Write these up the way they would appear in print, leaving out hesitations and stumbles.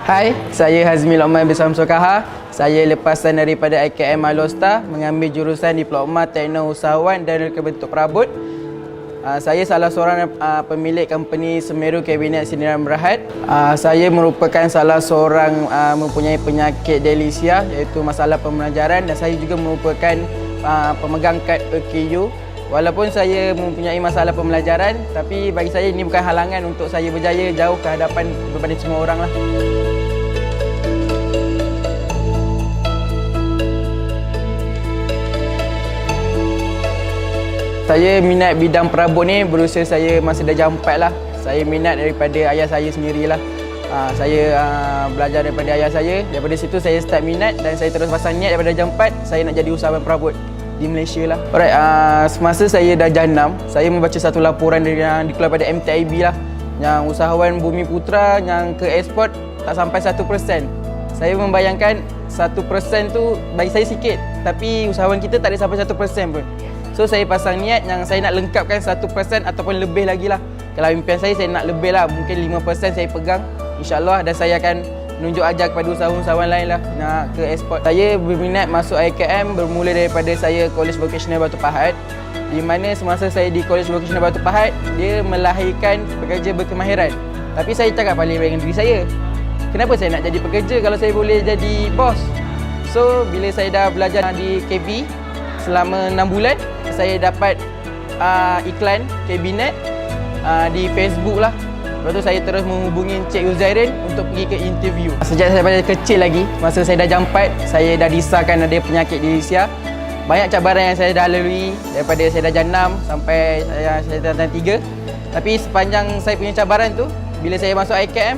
Hai, saya Hazmi Lokman bin Samsul Kahar. Saya lepasan daripada IKM Alostar mengambil jurusan Diploma Teknik Usahawan dan Reka Bentuk Perabot. Saya salah seorang pemilik company Semeru Kabinet Sindirian Berhad. Saya merupakan salah seorang mempunyai penyakit delisia iaitu masalah pembelajaran, dan saya juga merupakan pemegang kad PKU. Walaupun saya mempunyai masalah pembelajaran, tapi bagi saya ini bukan halangan untuk saya berjaya jauh ke hadapan berbanding semua orang lah. Saya minat bidang perabot ni berusia saya masa darjah 4 lah. Saya minat daripada ayah saya sendirilah. Saya belajar daripada ayah saya. Daripada situ saya start minat dan saya terus pasang niat daripada darjah 4 saya nak jadi usahawan perabot di Malaysia lah. Alright, semasa saya darjah 6, saya membaca satu laporan yang dikeluarkan pada MTIB lah, yang usahawan Bumi Putra yang ke ekspor tak sampai 1%. Saya membayangkan 1% tu bagi saya sikit, tapi usahawan kita tak ada sampai 1% pun. So saya pasang niat yang saya nak lengkapkan 1% ataupun lebih lagi lah. Kalau impian saya nak lebih lah, mungkin 5% saya pegang InsyaAllah, dan saya akan menunjuk ajar kepada usahawan-usahawan lain lah nak ke ekspor. Saya berminat masuk IKM bermula daripada saya College Vocational Batu Pahat, di mana semasa saya di College Vocational Batu Pahat, dia melahirkan pekerja berkemahiran. Tapi saya cakap paling baik dengan diri saya, kenapa saya nak jadi pekerja kalau saya boleh jadi bos? So bila saya dah belajar di KB selama 6 bulan, saya dapat iklan kabinet di Facebook lah. Lepas tu saya terus menghubungi Encik Uzairin untuk pergi ke interview. Sejak saya pada kecil lagi, masa saya darjah 4, saya dah disahkan ada penyakit delisia. Banyak cabaran yang saya dah lalui daripada saya darjah 6 sampai saya darjah 3. Tapi sepanjang saya punya cabaran tu, bila saya masuk IKM,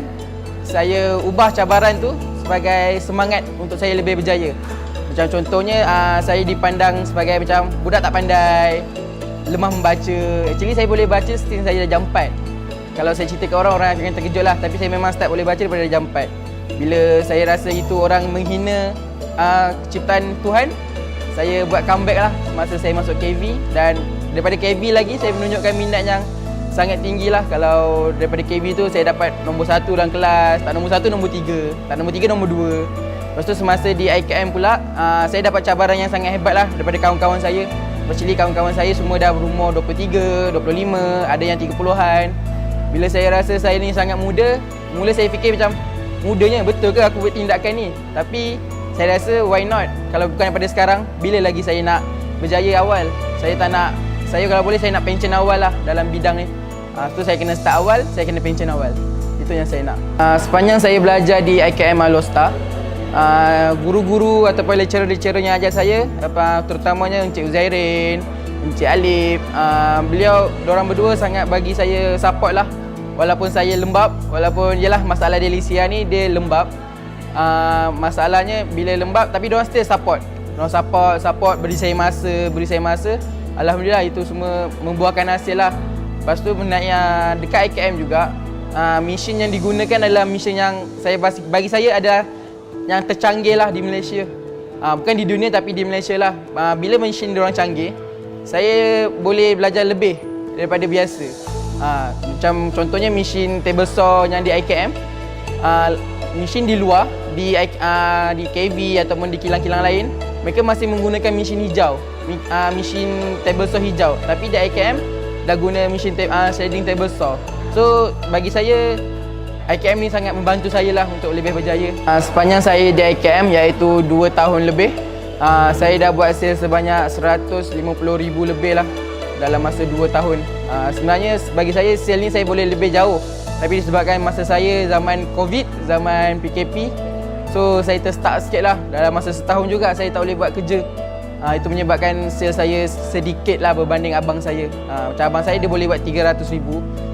saya ubah cabaran tu sebagai semangat untuk saya lebih berjaya. Macam contohnya, saya dipandang sebagai macam budak tak pandai, lemah membaca. Actually saya boleh baca sejak saya darjah 4. Kalau saya cerita ke orang, orang akan terkejut lah. Tapi saya memang start boleh baca daripada darjah 4. Bila saya rasa itu orang menghina ciptaan Tuhan, saya buat comeback lah masa saya masuk KV. Dan daripada KV lagi, saya menunjukkan minat yang sangat tinggi lah. Kalau daripada KV tu, saya dapat nombor 1 dalam kelas. Tak nombor 1, nombor 3. Tak nombor 3, nombor 2. Lepas tu semasa di IKM pula, saya dapat cabaran yang sangat hebat lah daripada kawan-kawan saya. Actually kawan-kawan saya semua dah berumur 23, 25, ada yang 30-an. Bila saya rasa saya ni sangat muda, mula saya fikir macam, mudanya betul ke aku buat tindakan ni? Tapi saya rasa why not? Kalau bukan daripada sekarang, bila lagi saya nak berjaya awal? Saya tak nak, saya kalau boleh saya nak pension awal lah dalam bidang ni. So saya kena start awal, saya kena pension awal. Itu yang saya nak. Sepanjang saya belajar di IKM Alostar, guru-guru ataupun lecturer-lecturer yang ajar saya, terutamanya Encik Uzairin, Encik Alif, beliau, diorang berdua sangat bagi saya support lah. Walaupun saya lembab, walaupun yelah masalah delisia ni dia lembab, masalahnya bila lembab tapi diorang still support. Diorang support, beri saya masa. Alhamdulillah itu semua membuahkan hasil lah. Lepas tu dekat IKM juga, mesin yang digunakan adalah mesin yang bagi saya ada yang tercanggih lah di Malaysia. Bukan di dunia tapi di Malaysia lah. Bila mesin diorang canggih, saya boleh belajar lebih daripada biasa. Macam contohnya mesin table saw yang di IKM, mesin di luar, di KV ataupun di kilang-kilang lain, mereka masih menggunakan mesin hijau, mesin table saw hijau. Tapi di IKM dah guna mesin shading table saw. So bagi saya, IKM ni sangat membantu saya lah untuk lebih berjaya. Sepanjang saya di IKM, iaitu 2 tahun lebih, saya dah buat sales sebanyak 150,000 lebih lah dalam masa 2 tahun. Sebenarnya bagi saya sales ni saya boleh lebih jauh, tapi disebabkan masa saya zaman COVID, zaman PKP, so saya terstuck sikit lah. Dalam masa setahun juga saya tak boleh buat kerja. Itu menyebabkan sales saya sedikit lah berbanding abang saya. Macam abang saya dia boleh buat 300,000.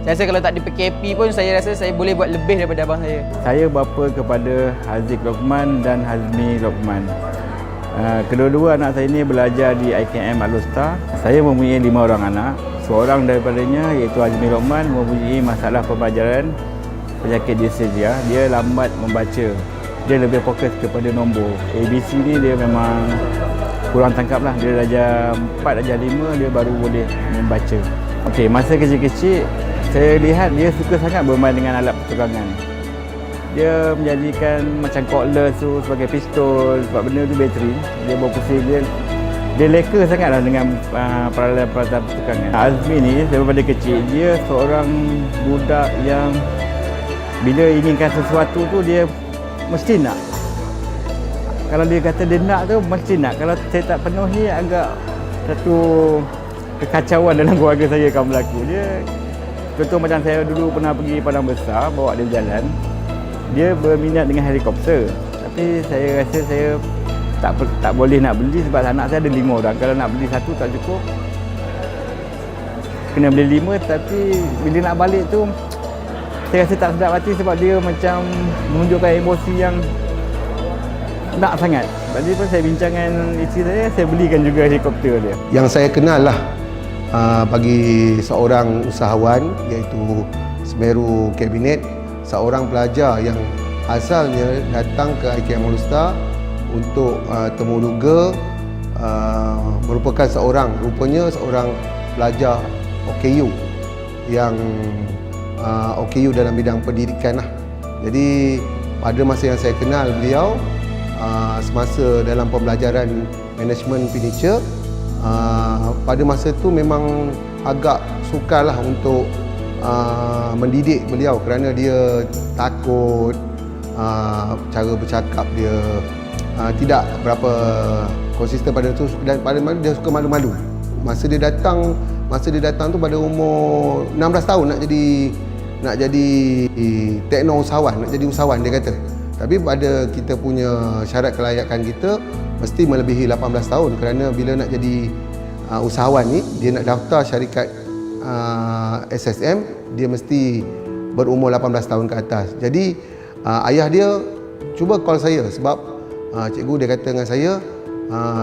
Saya rasa kalau tak di PKP pun saya rasa saya boleh buat lebih daripada abang saya. Saya bapa kepada Haziq Lokman dan Hazmi Lokman. Kedua-dua anak saya ini belajar di IKM Alostar. Saya mempunyai 5 orang anak. Seorang daripadanya iaitu Hazmi Lokman mempunyai masalah pembelajaran, penyakit dyslexia. Dia lambat membaca. Dia lebih fokus kepada nombor. ABC ni dia memang kurang tangkap lah. Dia darjah 4, darjah 5 dia baru boleh membaca. Okey, masa kecil-kecil saya lihat dia suka sangat bermain dengan alat pertukangan. dia menjadikan macam cordless tu sebagai pistol, sebab benda tu bateri, dia bawa pusing dia leka sangatlah dengan peralatan pertukangan. Azmi ni daripada kecil dia seorang budak yang bila inginkan sesuatu tu dia mesti nak. Kalau dia kata dia nak tu mesti nak. Kalau saya tak penuhi agak satu kekacauan dalam keluarga saya akan berlaku. Dia contoh macam saya dulu pernah pergi Padang Besar bawa dia jalan. Dia berminat dengan helikopter. Tapi saya rasa saya tak boleh nak beli sebab anak saya ada 5 orang. Kalau nak beli satu tak cukup. Kena beli 5, tapi bila nak balik tu saya rasa tak sedap hati sebab dia macam menunjukkan emosi yang nak sangat. Sebab dia pun saya bincang dengan isteri saya belikan juga helikopter dia. Yang saya kenal lah bagi seorang usahawan iaitu Semeru Kabinet, seorang pelajar yang asalnya datang ke IKM All-Star untuk temuduga, merupakan rupanya seorang pelajar OKU yang OKU dalam bidang pendidikan lah. Jadi pada masa yang saya kenal beliau, semasa dalam pembelajaran manajemen furniture, pada masa tu memang agak sukar lah untuk mendidik beliau kerana dia takut, cara bercakap dia tidak berapa konsisten pada itu, dan pada mana dia suka malu-malu. Masa dia datang tu pada umur 16 tahun nak jadi tekno usahawan, nak jadi usahawan dia kata. Tapi pada kita punya syarat kelayakan kita mesti melebihi 18 tahun kerana bila nak jadi usahawan ni dia nak daftar syarikat SSM, dia mesti berumur 18 tahun ke atas. Jadi ayah dia cuba call saya sebab cikgu dia kata dengan saya,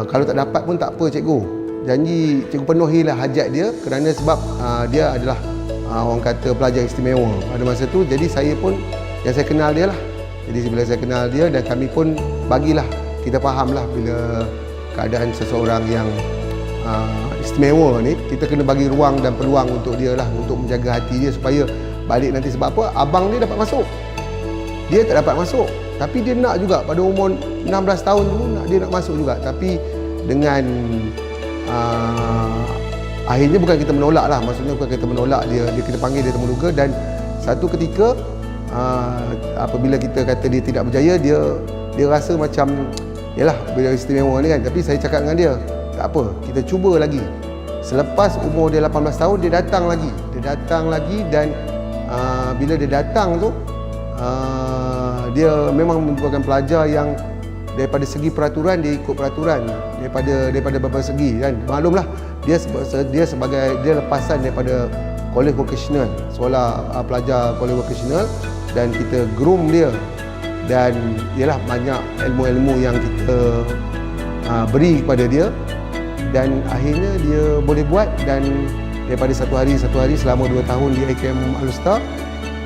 kalau tak dapat pun tak apa cikgu, janji cikgu penuhilah hajat dia kerana sebab dia adalah orang kata pelajar istimewa pada masa tu. Jadi saya pun yang saya kenal dia lah. Jadi bila saya kenal dia dan kami pun bagilah, kita fahamlah bila keadaan seseorang yang istimewa ni, kita kena bagi ruang dan peluang untuk dia lah, untuk menjaga hati dia supaya balik nanti. Sebab apa? Abang dia dapat masuk, dia tak dapat masuk, tapi dia nak juga pada umur 16 tahun tu dia nak masuk juga. Tapi dengan akhirnya bukan kita menolak lah, maksudnya bukan kita menolak dia kita panggil dia temuduga. Dan satu ketika apabila kita kata dia tidak berjaya, dia rasa macam yalah bila istimewa ni kan. Tapi saya cakap dengan dia, tak apa, kita cuba lagi. Selepas umur dia 18 tahun dia datang lagi dan bila dia datang tu dia memang merupakan pelajar yang daripada segi peraturan dia ikut peraturan daripada beberapa segi, kan. Maklumlah dia lepasan daripada college vocational, sekolah pelajar college vocational, dan kita groom dia dan ialah banyak ilmu-ilmu yang kita beri kepada dia dan akhirnya dia boleh buat. Dan daripada satu hari selama 2 tahun di IKM All-Star,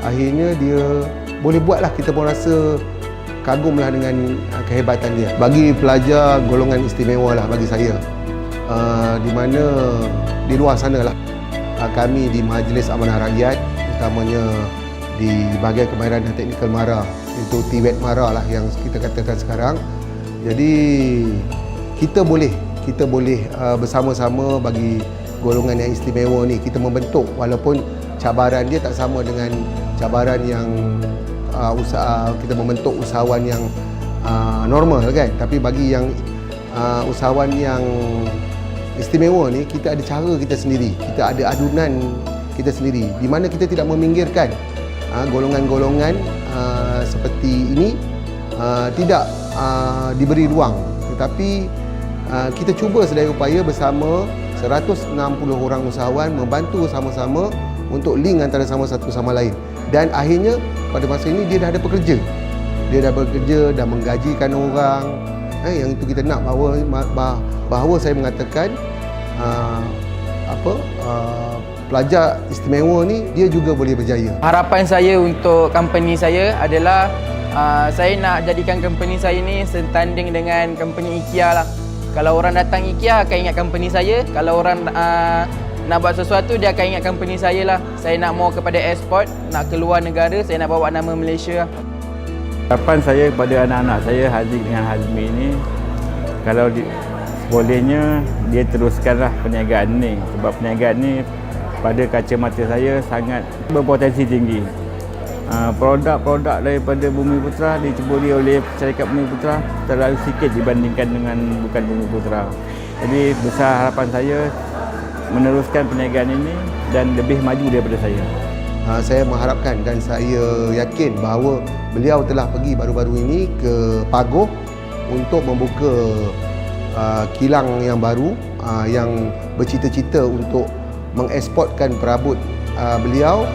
akhirnya dia boleh buat lah. Kita pun rasa kagumlah dengan kehebatan dia. Bagi pelajar golongan istimewa lah bagi saya, di mana di luar sana lah, kami di Majlis Amanah Rakyat, utamanya di bahagian kemahiran dan teknikal MARA, itu TWET MARA lah yang kita katakan sekarang. Jadi kita boleh bersama-sama bagi golongan yang istimewa ni, kita membentuk, walaupun cabaran dia tak sama dengan cabaran yang kita membentuk usahawan yang normal, kan. Tapi bagi yang usahawan yang istimewa ni, kita ada cara kita sendiri, kita ada adunan kita sendiri, di mana kita tidak meminggirkan golongan-golongan seperti ini, tidak diberi ruang, tetapi kita cuba sedaya upaya bersama 160 orang usahawan membantu sama-sama untuk link antara satu sama lain. Dan akhirnya pada masa ini dia dah ada pekerja, dah menggajikan orang. Yang itu kita nak bahawa saya mengatakan pelajar istimewa ni dia juga boleh berjaya. Harapan saya untuk company saya adalah saya nak jadikan company saya ni setanding dengan company IKEA lah. Kalau orang datang IKEA akan ingat company saya, kalau orang nak buat sesuatu dia akan ingat company saya lah. Saya nak mau kepada ekspor, nak keluar negara, saya nak bawa nama Malaysia lah. Harapan saya kepada anak-anak saya, Haziq dengan Hazmi ini, kalau bolehnya dia teruskanlah perniagaan ni, sebab perniagaan ni pada kacamata saya sangat berpotensi tinggi. Produk-produk daripada Bumi Putra diceburi oleh syarikat Bumi Putra terlalu sikit dibandingkan dengan bukan Bumi Putra. Jadi besar harapan saya meneruskan perniagaan ini dan lebih maju daripada saya. Saya mengharapkan dan saya yakin bahawa beliau telah pergi baru-baru ini ke Pagoh untuk membuka kilang yang baru yang bercita-cita untuk mengeksportkan perabot beliau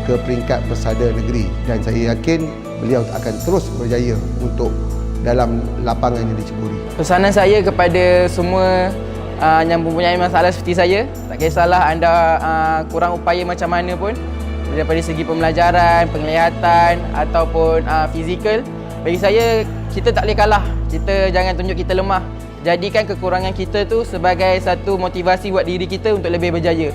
ke peringkat persada negeri, dan saya yakin beliau akan terus berjaya untuk dalam lapangan yang diceburi. Pesanan saya kepada semua yang mempunyai masalah seperti saya, tak kisahlah anda kurang upaya macam mana pun, daripada segi pembelajaran, penglihatan ataupun fizikal, bagi saya kita tak boleh kalah. Kita jangan tunjuk kita lemah. Jadikan kekurangan kita tu sebagai satu motivasi buat diri kita untuk lebih berjaya.